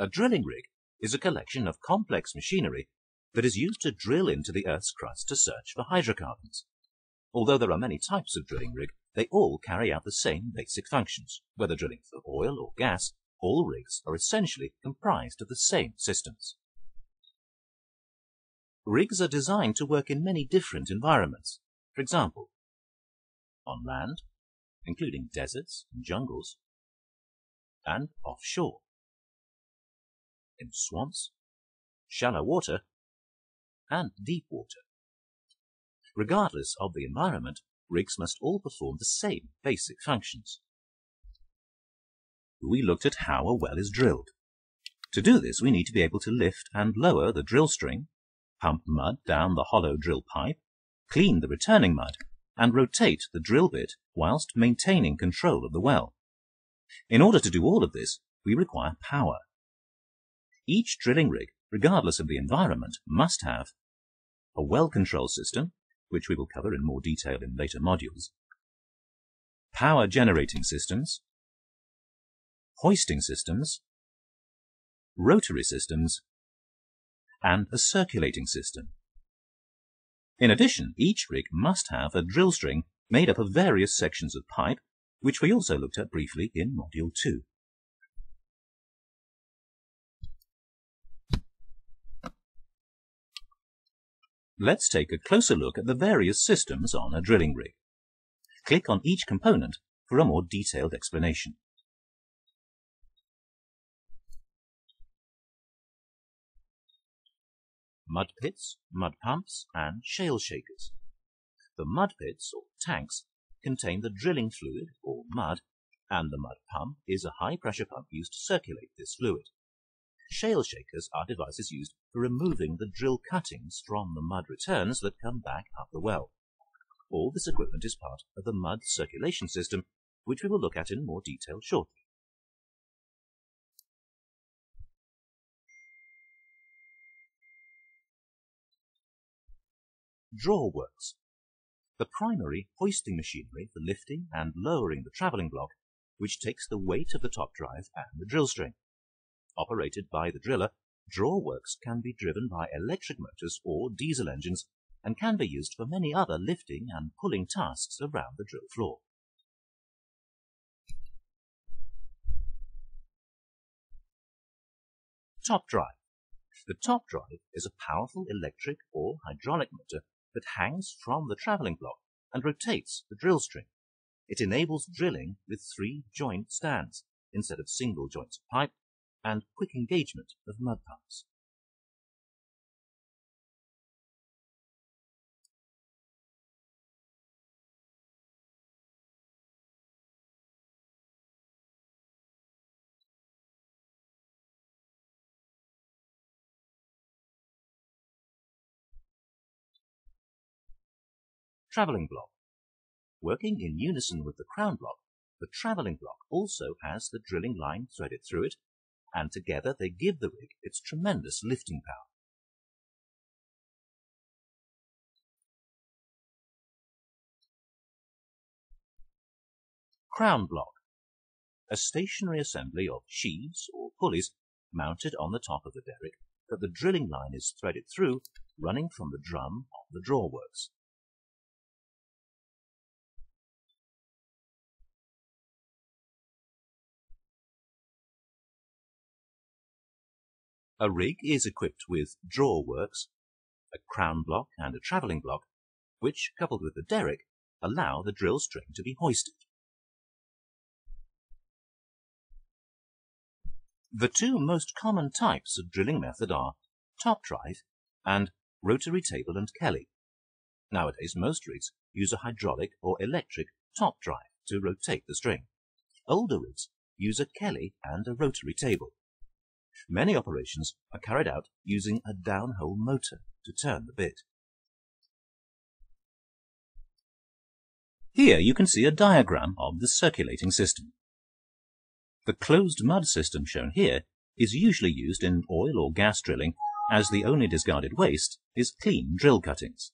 A drilling rig is a collection of complex machinery that is used to drill into the Earth's crust to search for hydrocarbons. Although there are many types of drilling rig, they all carry out the same basic functions. Whether drilling for oil or gas, all rigs are essentially comprised of the same systems. Rigs are designed to work in many different environments. For example, on land, including deserts and jungles, and offshore, in swamps, shallow water, and deep water. Regardless of the environment, rigs must all perform the same basic functions. We looked at how a well is drilled. To do this, we need to be able to lift and lower the drill string, pump mud down the hollow drill pipe, clean the returning mud, and rotate the drill bit whilst maintaining control of the well. In order to do all of this, we require power. Each drilling rig, regardless of the environment, must have a well control system, which we will cover in more detail in later modules, power generating systems, hoisting systems, rotary systems, and a circulating system. In addition, each rig must have a drill string made up of various sections of pipe, which we also looked at briefly in Module 2. Let's take a closer look at the various systems on a drilling rig. Click on each component for a more detailed explanation. Mud pits, mud pumps, and shale shakers. The mud pits, or tanks, contain the drilling fluid, or mud, and the mud pump is a high-pressure pump used to circulate this fluid. Shale shakers are devices used for removing the drill cuttings from the mud returns that come back up the well. All this equipment is part of the mud circulation system, which we will look at in more detail shortly. Drawworks. The primary hoisting machinery for lifting and lowering the travelling block, which takes the weight of the top drive and the drill string. Operated by the driller, drawworks can be driven by electric motors or diesel engines and can be used for many other lifting and pulling tasks around the drill floor. Top drive. The top drive is a powerful electric or hydraulic motor that hangs from the travelling block and rotates the drill string. It enables drilling with 3 joint stands instead of single joints of pipe, and quick engagement of mud pumps. Travelling block. Working in unison with the crown block, the travelling block also has the drilling line threaded through it, and together they give the rig its tremendous lifting power. Crown block. A stationary assembly of sheaves or pulleys mounted on the top of the derrick that the drilling line is threaded through, running from the drum of the drawworks. A rig is equipped with drawworks, a crown block and a travelling block, which, coupled with the derrick, allow the drill string to be hoisted. The 2 most common types of drilling method are top drive and rotary table and Kelly. Nowadays, most rigs use a hydraulic or electric top drive to rotate the string. Older rigs use a Kelly and a rotary table. Many operations are carried out using a downhole motor to turn the bit. Here you can see a diagram of the circulating system. The closed mud system shown here is usually used in oil or gas drilling, as the only discarded waste is clean drill cuttings.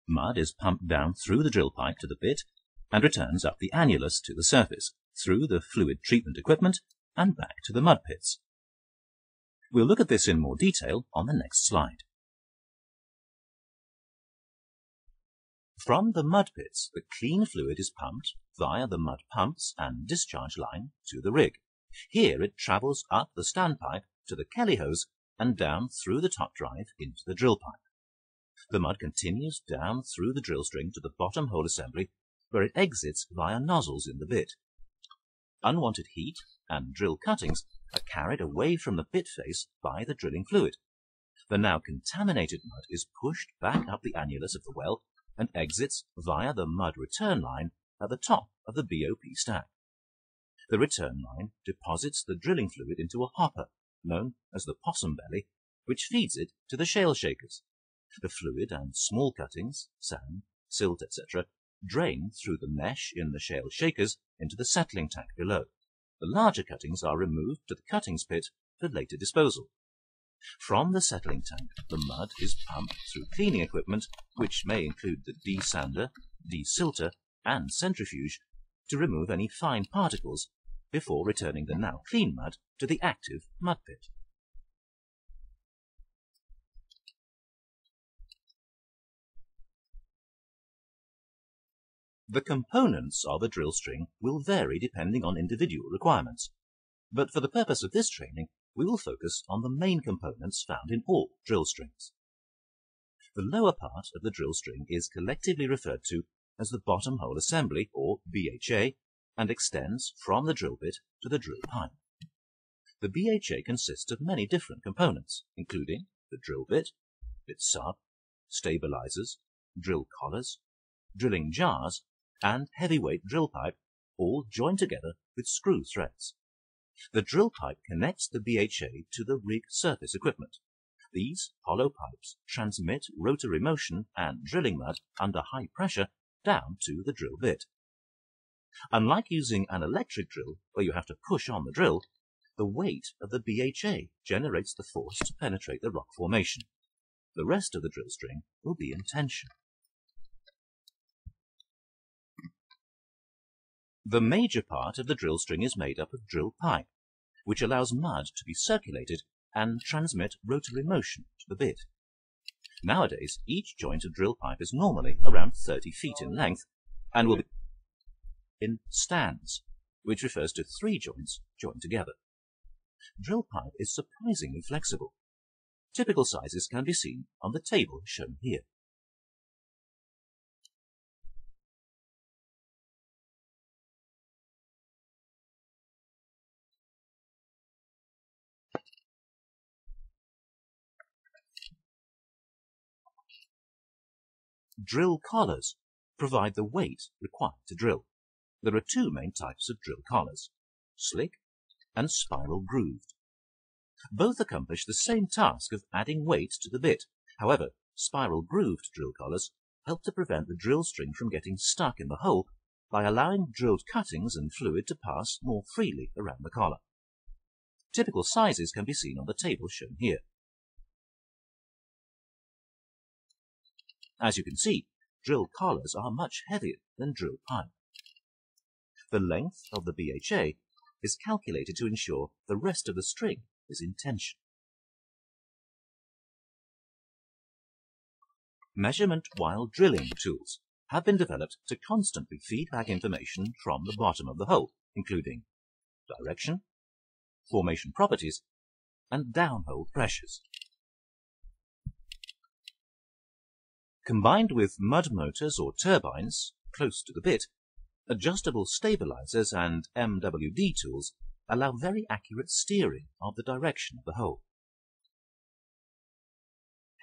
Mud is pumped down through the drill pipe to the bit and returns up the annulus to the surface, through the fluid treatment equipment and back to the mud pits. We'll look at this in more detail on the next slide. From the mud pits, the clean fluid is pumped via the mud pumps and discharge line to the rig. Here it travels up the standpipe to the Kelly hose and down through the top drive into the drill pipe. The mud continues down through the drill string to the bottom hole assembly, where it exits via nozzles in the bit. Unwanted heat and drill cuttings are carried away from the bit face by the drilling fluid. The now contaminated mud is pushed back up the annulus of the well and exits via the mud return line at the top of the BOP stack. The return line deposits the drilling fluid into a hopper, known as the possum belly, which feeds it to the shale shakers. The fluid and small cuttings, sand, silt, etc., drain through the mesh in the shale shakers into the settling tank below. The larger cuttings are removed to the cuttings pit for later disposal. From the settling tank, the mud is pumped through cleaning equipment, which may include the desander, desilter, and centrifuge, to remove any fine particles before returning the now clean mud to the active mud pit. The components of a drill string will vary depending on individual requirements, but for the purpose of this training, we will focus on the main components found in all drill strings. The lower part of the drill string is collectively referred to as the bottom hole assembly, or BHA, and extends from the drill bit to the drill pipe. The BHA consists of many different components, including the drill bit sub, stabilizers, drill collars, drilling jars, and heavyweight drill pipe, all joined together with screw threads. The drill pipe connects the BHA to the rig surface equipment. These hollow pipes transmit rotary motion and drilling mud under high pressure down to the drill bit. Unlike using an electric drill where you have to push on the drill, the weight of the BHA generates the force to penetrate the rock formation. The rest of the drill string will be in tension. The major part of the drill string is made up of drill pipe, which allows mud to be circulated and transmit rotary motion to the bit. Nowadays, each joint of drill pipe is normally around 30 feet in length and will be in stands, which refers to 3 joints joined together. Drill pipe is surprisingly flexible. Typical sizes can be seen on the table shown here. Drill collars provide the weight required to drill. There are 2 main types of drill collars, slick and spiral grooved. Both accomplish the same task of adding weight to the bit. However, spiral grooved drill collars help to prevent the drill string from getting stuck in the hole by allowing drilled cuttings and fluid to pass more freely around the collar. Typical sizes can be seen on the table shown here. As you can see, drill collars are much heavier than drill pipe. The length of the BHA is calculated to ensure the rest of the string is in tension. Measurement while drilling tools have been developed to constantly feed back information from the bottom of the hole, including direction, formation properties, and downhole pressures. Combined with mud motors or turbines close to the bit, adjustable stabilizers and MWD tools allow very accurate steering of the direction of the hole.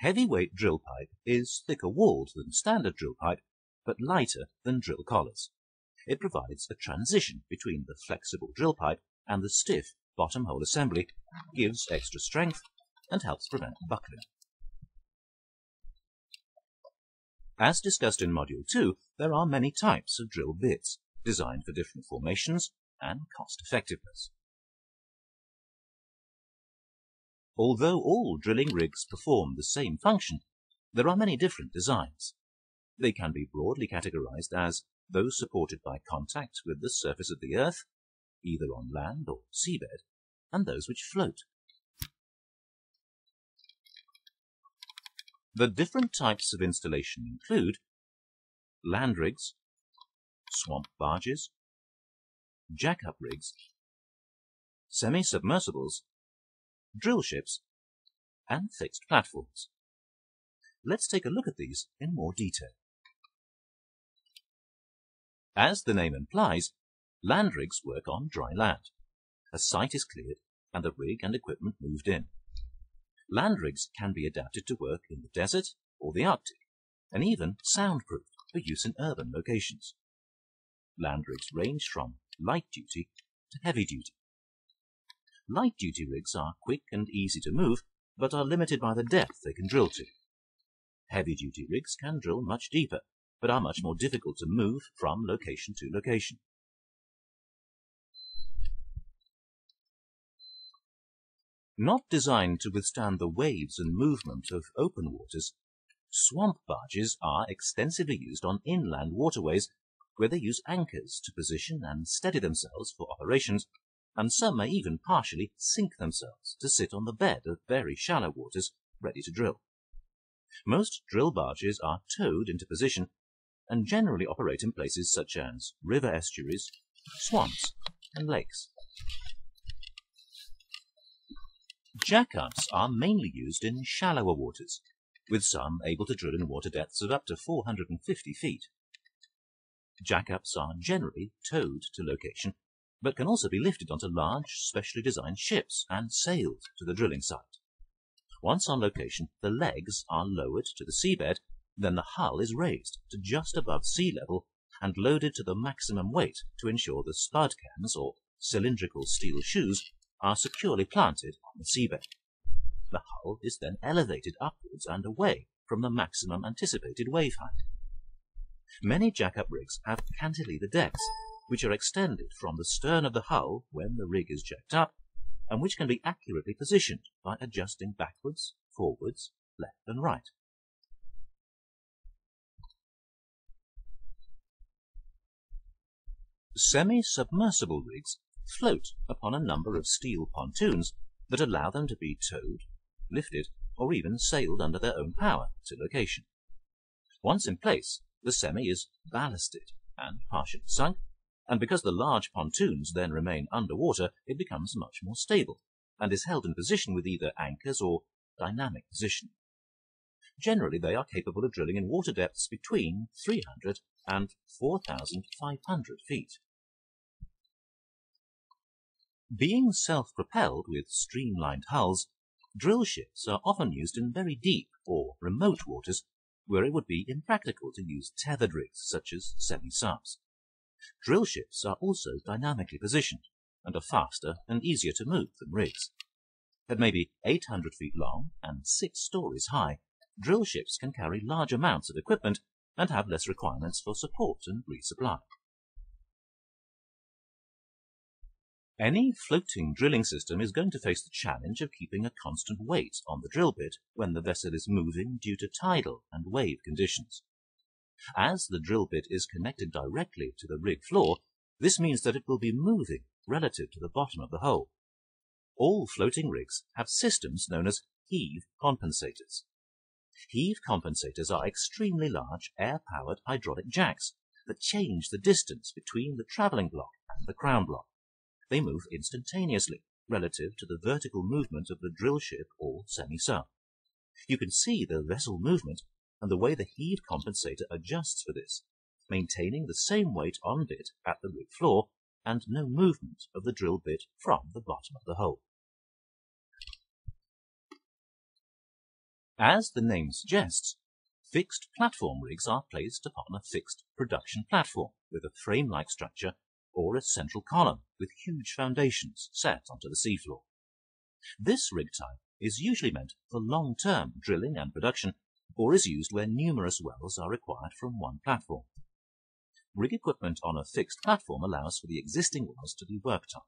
Heavyweight drill pipe is thicker walled than standard drill pipe, but lighter than drill collars. It provides a transition between the flexible drill pipe and the stiff bottom hole assembly, gives extra strength, and helps prevent buckling. As discussed in Module 2, there are many types of drill bits, designed for different formations and cost effectiveness. Although all drilling rigs perform the same function, there are many different designs. They can be broadly categorized as those supported by contact with the surface of the earth, either on land or seabed, and those which float. The different types of installation include land rigs, swamp barges, jack-up rigs, semi-submersibles, drill ships, and fixed platforms. Let's take a look at these in more detail. As the name implies, land rigs work on dry land. A site is cleared and the rig and equipment moved in. Land rigs can be adapted to work in the desert or the Arctic, and even soundproofed for use in urban locations. Land rigs range from light duty to heavy duty. Light duty rigs are quick and easy to move, but are limited by the depth they can drill to. Heavy duty rigs can drill much deeper, but are much more difficult to move from location to location. Not designed to withstand the waves and movement of open waters, swamp barges are extensively used on inland waterways where they use anchors to position and steady themselves for operations, and some may even partially sink themselves to sit on the bed of very shallow waters ready to drill. Most drill barges are towed into position and generally operate in places such as river estuaries, swamps, and lakes. Jackups are mainly used in shallower waters, with some able to drill in water depths of up to 450 feet. Jackups are generally towed to location, but can also be lifted onto large, specially designed ships and sailed to the drilling site. Once on location, the legs are lowered to the seabed, then the hull is raised to just above sea level and loaded to the maximum weight to ensure the spud cans, or cylindrical steel shoes, are securely planted on the seabed. The hull is then elevated upwards and away from the maximum anticipated wave height. Many jack-up rigs have cantilever decks, which are extended from the stern of the hull when the rig is jacked up, and which can be accurately positioned by adjusting backwards, forwards, left and right. Semi-submersible rigs float upon a number of steel pontoons that allow them to be towed, lifted, or even sailed under their own power to location. Once in place, the semi is ballasted and partially sunk, and because the large pontoons then remain underwater, it becomes much more stable and is held in position with either anchors or dynamic positioning. Generally, they are capable of drilling in water depths between 300 and 4,500 feet. Being self-propelled with streamlined hulls, drill ships are often used in very deep or remote waters where it would be impractical to use tethered rigs such as semi-subs. Drill ships are also dynamically positioned and are faster and easier to move than rigs. At maybe 800 feet long and 6 stories high, drill ships can carry large amounts of equipment and have less requirements for support and resupply. Any floating drilling system is going to face the challenge of keeping a constant weight on the drill bit when the vessel is moving due to tidal and wave conditions. As the drill bit is connected directly to the rig floor, this means that it will be moving relative to the bottom of the hole. All floating rigs have systems known as heave compensators. Heave compensators are extremely large air-powered hydraulic jacks that change the distance between the travelling block and the crown block. They move instantaneously relative to the vertical movement of the drill ship or semi-sub. You can see the vessel movement and the way the heave compensator adjusts for this, maintaining the same weight on bit at the rig floor and no movement of the drill bit from the bottom of the hole. As the name suggests, fixed platform rigs are placed upon a fixed production platform with a frame-like structure or a central column with huge foundations set onto the seafloor. This rig type is usually meant for long-term drilling and production, or is used where numerous wells are required from one platform. Rig equipment on a fixed platform allows for the existing wells to be worked on,